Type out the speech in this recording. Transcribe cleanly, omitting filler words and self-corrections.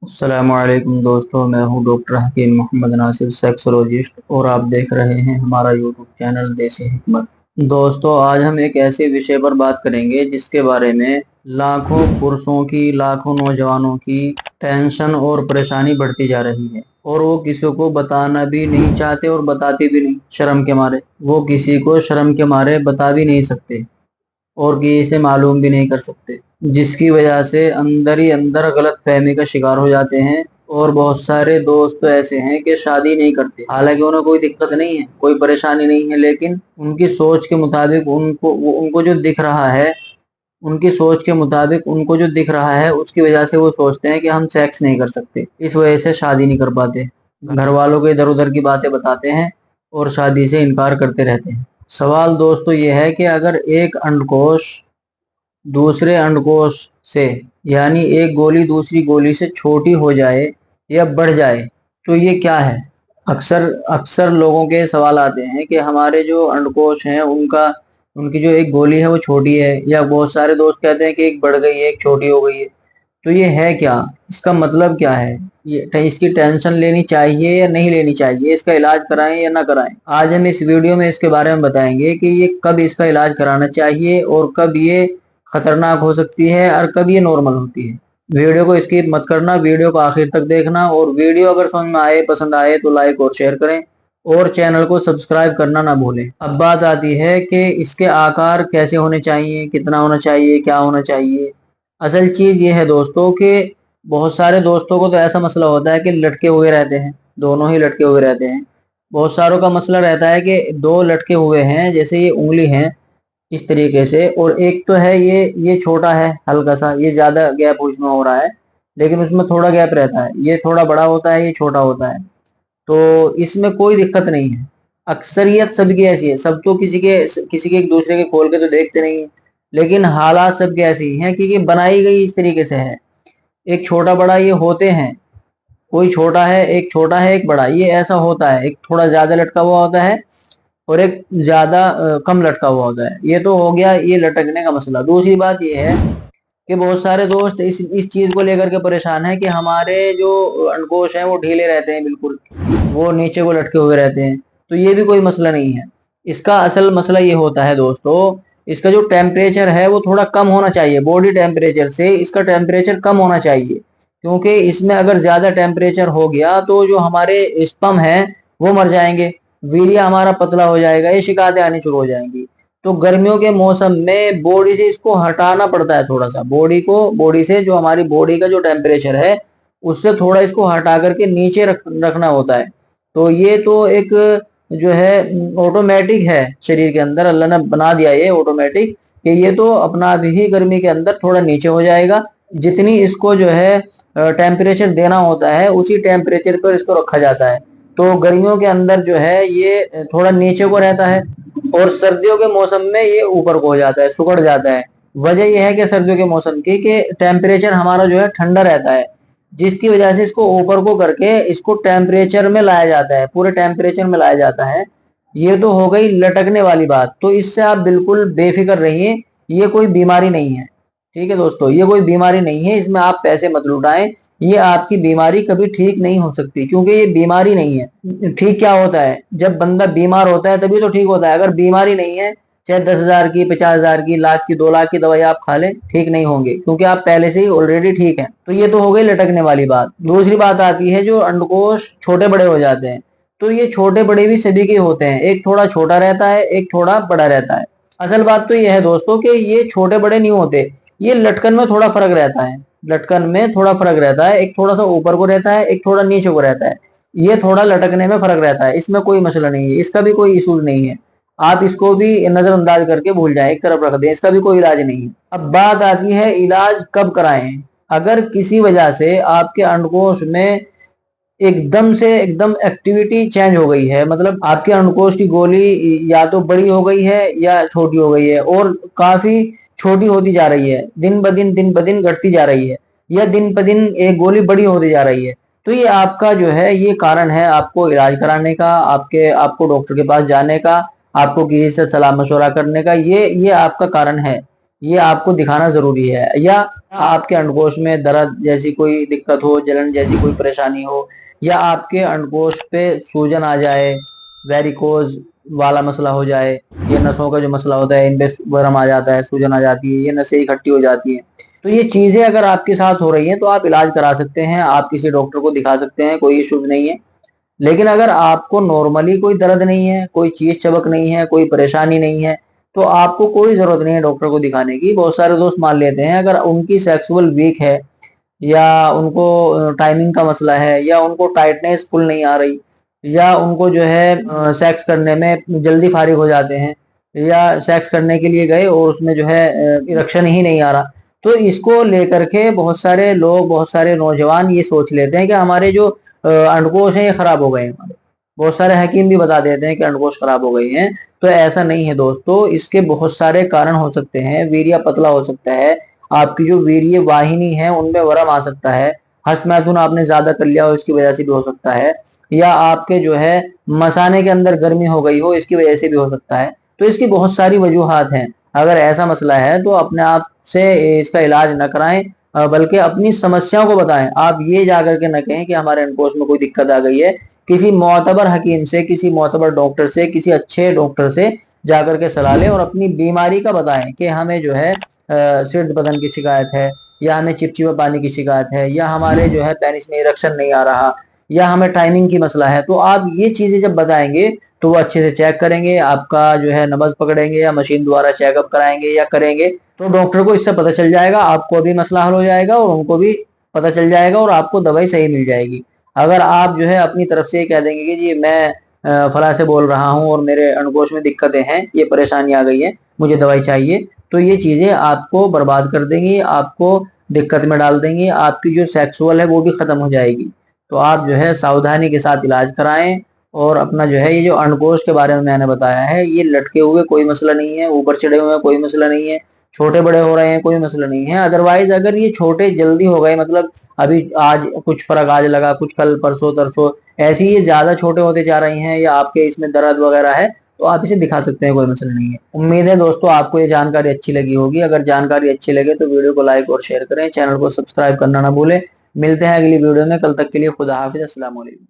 अस्सलामुअलैकुम दोस्तों, मैं हूं डॉक्टर हकीम मोहम्मद नासिर, सेक्सोलॉजिस्ट, और आप देख रहे हैं हमारा यूट्यूब चैनल देसी हिकमत। दोस्तों, आज हम एक ऐसे विषय पर बात करेंगे जिसके बारे में लाखों पुरुषों की, लाखों नौजवानों की टेंशन और परेशानी बढ़ती जा रही है, और वो किसी को बताना भी नहीं चाहते और बताते भी नहीं, शर्म के मारे। वो किसी को शर्म के मारे बता भी नहीं सकते और किसी से मालूम भी नहीं कर सकते, जिसकी वजह से अंदर ही अंदर गलत फहमी का शिकार हो जाते हैं। और बहुत सारे दोस्त तो ऐसे हैं कि शादी नहीं करते, हालांकि उन्हें कोई दिक्कत नहीं है, कोई परेशानी नहीं है, लेकिन उनकी सोच के मुताबिक उनको जो दिख रहा है, उनकी सोच के मुताबिक उनको जो दिख रहा है उसकी वजह से वो सोचते हैं कि हम सेक्स नहीं कर सकते, इस वजह से शादी नहीं कर पाते। घर वालों को इधर उधर की बातें बताते हैं और शादी से इनकार करते रहते हैं। सवाल दोस्तों ये है कि अगर एक अंडकोश दूसरे अंडकोश से, यानी एक गोली दूसरी गोली से छोटी हो जाए या बढ़ जाए, तो ये क्या है? अक्सर अक्सर लोगों के सवाल आते हैं कि हमारे जो अंडकोश हैं उनका उनकी जो एक गोली है वो छोटी है, या बहुत सारे दोस्त कहते हैं कि एक बढ़ गई है, एक छोटी हो गई है। तो ये है क्या? इसका मतलब क्या है? इसकी टेंशन लेनी चाहिए या नहीं लेनी चाहिए? इसका इलाज कराएं या ना कराएं? आज हम इस वीडियो में इसके बारे में बताएंगे कि ये कब इसका इलाज कराना चाहिए और कब ये खतरनाक हो सकती है और कब ये नॉर्मल होती है। वीडियो को स्किप मत करना, वीडियो को आखिर तक देखना, और वीडियो अगर समझ में आए, पसंद आए तो लाइक और शेयर करें, और चैनल को सब्सक्राइब करना ना भूलें। अब बात आती है कि इसके आकार कैसे होने चाहिए, कितना होना चाहिए, क्या होना चाहिए। असल चीज ये है दोस्तों कि बहुत सारे दोस्तों को तो ऐसा मसला होता है कि लटके हुए रहते हैं, दोनों ही लटके हुए रहते हैं। बहुत सारों का मसला रहता है कि दो लटके हुए हैं, जैसे ये उंगली है इस तरीके से, और एक तो है ये छोटा है हल्का सा, ये ज्यादा गैप उसमें हो रहा है, लेकिन उसमें थोड़ा गैप रहता है, ये थोड़ा बड़ा होता है, ये छोटा होता है। तो इसमें कोई दिक्कत नहीं है। अक्सरियत सबकी ऐसी है, सब तो किसी के एक दूसरे के खोल के तो देखते नहीं है, लेकिन हालात सबके ऐसे ही हैं कि ये बनाई गई इस तरीके से है। एक छोटा बड़ा ये होते हैं, कोई छोटा है एक बड़ा, ये ऐसा होता है। एक थोड़ा ज्यादा लटका हुआ होता है और एक ज्यादा कम लटका हुआ होता है। ये तो हो गया ये लटकने का मसला। दूसरी बात ये है कि बहुत सारे दोस्त इस चीज को लेकर के परेशान है कि हमारे जो अंडकोश हैं वो ढीले रहते हैं, बिल्कुल वो नीचे को लटके हुए रहते हैं। तो ये भी कोई मसला नहीं है। इसका असल मसला ये होता है दोस्तों, इसका जो टेम्परेचर है वो थोड़ा कम होना चाहिए, बॉडी टेम्परेचर से इसका टेम्परेचर कम होना चाहिए। क्योंकि इसमें अगर ज्यादा टेम्परेचर हो गया तो जो हमारे स्पर्म है वो मर जाएंगे, वीर्य हमारा पतला हो जाएगा, ये शिकायतें आनी शुरू हो जाएंगी। तो गर्मियों के मौसम में बॉडी से इसको हटाना पड़ता है, थोड़ा सा बॉडी से, जो हमारी बॉडी का जो टेम्परेचर है उससे थोड़ा इसको हटा करके नीचे रखना होता है। तो ये तो एक जो है ऑटोमेटिक है, शरीर के अंदर अल्लाह ने बना दिया ये ऑटोमेटिक, कि ये तो अपना अभी ही गर्मी के अंदर थोड़ा नीचे हो जाएगा। जितनी इसको जो है टेम्परेचर देना होता है उसी टेम्परेचर पर इसको रखा जाता है। तो गर्मियों के अंदर जो है ये थोड़ा नीचे को रहता है, और सर्दियों के मौसम में ये ऊपर को हो जाता है, सुकड़ जाता है। वजह यह है कि सर्दियों के मौसम की कि टेम्परेचर हमारा जो है ठंडा रहता है, जिसकी वजह से इसको ऊपर को करके इसको टेम्परेचर में लाया जाता है, पूरे टेम्परेचर में लाया जाता है। ये तो हो गई लटकने वाली बात। तो इससे आप बिल्कुल बेफिक्र रहिए, ये कोई बीमारी नहीं है। ठीक है दोस्तों, ये कोई बीमारी नहीं है, इसमें आप पैसे मत लुटाएं। ये आपकी बीमारी कभी ठीक नहीं हो सकती, क्योंकि ये बीमारी नहीं है। ठीक क्या होता है? जब बंदा बीमार होता है तभी तो ठीक होता है। अगर बीमारी नहीं है, चाहे 10,000 की, 50,000 की, लाख की, 2 लाख की दवाई आप खा लें, ठीक नहीं होंगे, क्योंकि आप पहले से ही ऑलरेडी ठीक हैं। तो ये तो हो गई लटकने वाली बात। दूसरी बात आती है जो अंडकोश छोटे बड़े हो जाते हैं। तो ये छोटे बड़े भी सभी के होते हैं, एक थोड़ा छोटा रहता है, एक थोड़ा बड़ा रहता है। असल बात तो यह है दोस्तों कि ये छोटे बड़े नहीं होते, ये लटकन में थोड़ा फर्क रहता है। लटकन में थोड़ा फर्क रहता है, एक थोड़ा सा ऊपर को रहता है, एक थोड़ा नीचे को रहता है। ये थोड़ा लटकने में फर्क रहता है, इसमें कोई मसला नहीं है, इसका भी कोई इशू नहीं है। आप इसको भी नजरअंदाज करके भूल जाएं, एक तरफ रख दें, इसका भी कोई इलाज नहीं है। अब बात आती है इलाज कब कराएं। अगर किसी वजह से आपके अंडकोश में एकदम एक्टिविटी चेंज हो गई है, मतलब आपके अंडकोश की गोली या तो बड़ी हो गई है या छोटी हो गई है, और काफी छोटी होती जा रही है, दिन ब दिन घटती जा रही है, या दिन ब दिन एक गोली बड़ी होती जा रही है, तो ये आपका जो है ये कारण है आपको इलाज कराने का, आपको डॉक्टर के पास जाने का, आपको किसी से सलाह मशवरा करने का, ये आपका कारण है। ये आपको दिखाना जरूरी है। या आपके अंडकोश में दर्द जैसी कोई दिक्कत हो, जलन जैसी कोई परेशानी हो, या आपके अंडकोश पे सूजन आ जाए, वेरिकोज वाला मसला हो जाए, ये नसों का जो मसला होता है इन पे वर्म आ जाता है, सूजन आ जाती है, ये नसें इकट्ठी हो जाती हैं, तो ये चीजें अगर आपके साथ हो रही हैं तो आप इलाज करा सकते हैं, आप किसी डॉक्टर को दिखा सकते हैं, कोई इश्यूज नहीं है। लेकिन अगर आपको नॉर्मली कोई दर्द नहीं है, कोई चीज चबक नहीं है, कोई परेशानी नहीं है, तो आपको कोई जरूरत नहीं है डॉक्टर को दिखाने की। बहुत सारे दोस्त मान लेते हैं अगर उनकी सेक्सुअल वीक है, या उनको टाइमिंग का मसला है, या उनको टाइटनेस फुल नहीं आ रही, या उनको जो है सेक्स करने में जल्दी फारिग हो जाते हैं, या सेक्स करने के लिए गए और उसमें जो है इरेक्शन ही नहीं आ रहा, तो इसको लेकर के बहुत सारे लोग, बहुत सारे नौजवान ये सोच लेते हैं कि हमारे जो अंडकोश हैं ये खराब हो गए हैं हमारे। बहुत सारे हकीम भी बता देते हैं कि अंडकोश खराब हो गए हैं। तो ऐसा नहीं है दोस्तों, इसके बहुत सारे कारण हो सकते हैं। वीर्य पतला हो सकता है, आपकी जो वीर्य वाहिनी है उनमें वरम आ सकता है, हस्तमैथुन आपने ज्यादा कर लिया हो इसकी वजह से भी हो सकता है, या आपके जो है मसाने के अंदर गर्मी हो गई हो इसकी वजह से भी हो सकता है। तो इसकी बहुत सारी वजूहात हैं। अगर ऐसा मसला है तो अपने आप से इसका इलाज न कराएं, बल्कि अपनी समस्याओं को बताएं। आप ये जाकर के न कहें कि हमारे अंडकोश में कोई दिक्कत आ गई है। किसी मोतबर हकीम से, किसी मोतबर डॉक्टर से, किसी अच्छे डॉक्टर से जाकर के सलाह लें और अपनी बीमारी का बताएं कि हमें जो है सिर बदन की शिकायत है, या हमें चिपचिपा पानी की शिकायत है, या हमारे जो है पेनिस में इरेक्शन नहीं आ रहा, या हमें टाइमिंग की मसला है। तो आप ये चीजें जब बताएंगे तो वो अच्छे से चेक करेंगे, आपका जो है नब्ज पकड़ेंगे, या मशीन द्वारा चेकअप कराएंगे या करेंगे, तो डॉक्टर को इससे पता चल जाएगा, आपको भी मसला हल हो जाएगा और उनको भी पता चल जाएगा और आपको दवाई सही मिल जाएगी। अगर आप जो है अपनी तरफ से ये कह देंगे कि जी मैं फला से बोल रहा हूँ और मेरे अंडकोश में दिक्कतें हैं, ये परेशानी आ गई है, मुझे दवाई चाहिए, तो ये चीजें आपको बर्बाद कर देंगी, आपको दिक्कत में डाल देंगी, आपकी जो सेक्सुअल है वो भी खत्म हो जाएगी। तो आप जो है सावधानी के साथ इलाज कराएं। और अपना जो है ये जो अंडकोश के बारे में मैंने बताया है, ये लटके हुए कोई मसला नहीं है, ऊपर चढ़े हुए कोई मसला नहीं है, छोटे बड़े हो रहे हैं कोई मसला नहीं है। अदरवाइज अगर ये छोटे जल्दी हो गए, मतलब अभी आज कुछ फर्क आज लगा, कुछ कल परसों तरसों, ऐसे ही ये ज्यादा छोटे होते जा रहे हैं, या आपके इसमें दर्द वगैरह है, तो आप इसे दिखा सकते हैं, कोई मसला नहीं है। उम्मीद है दोस्तों आपको ये जानकारी अच्छी लगी होगी। अगर जानकारी अच्छी लगे तो वीडियो को लाइक और शेयर करें, चैनल को सब्सक्राइब करना ना भूलें। मिलते हैं अगली वीडियो में, कल तक के लिए खुदा हाफिज, अस्सलाम वालेकुम।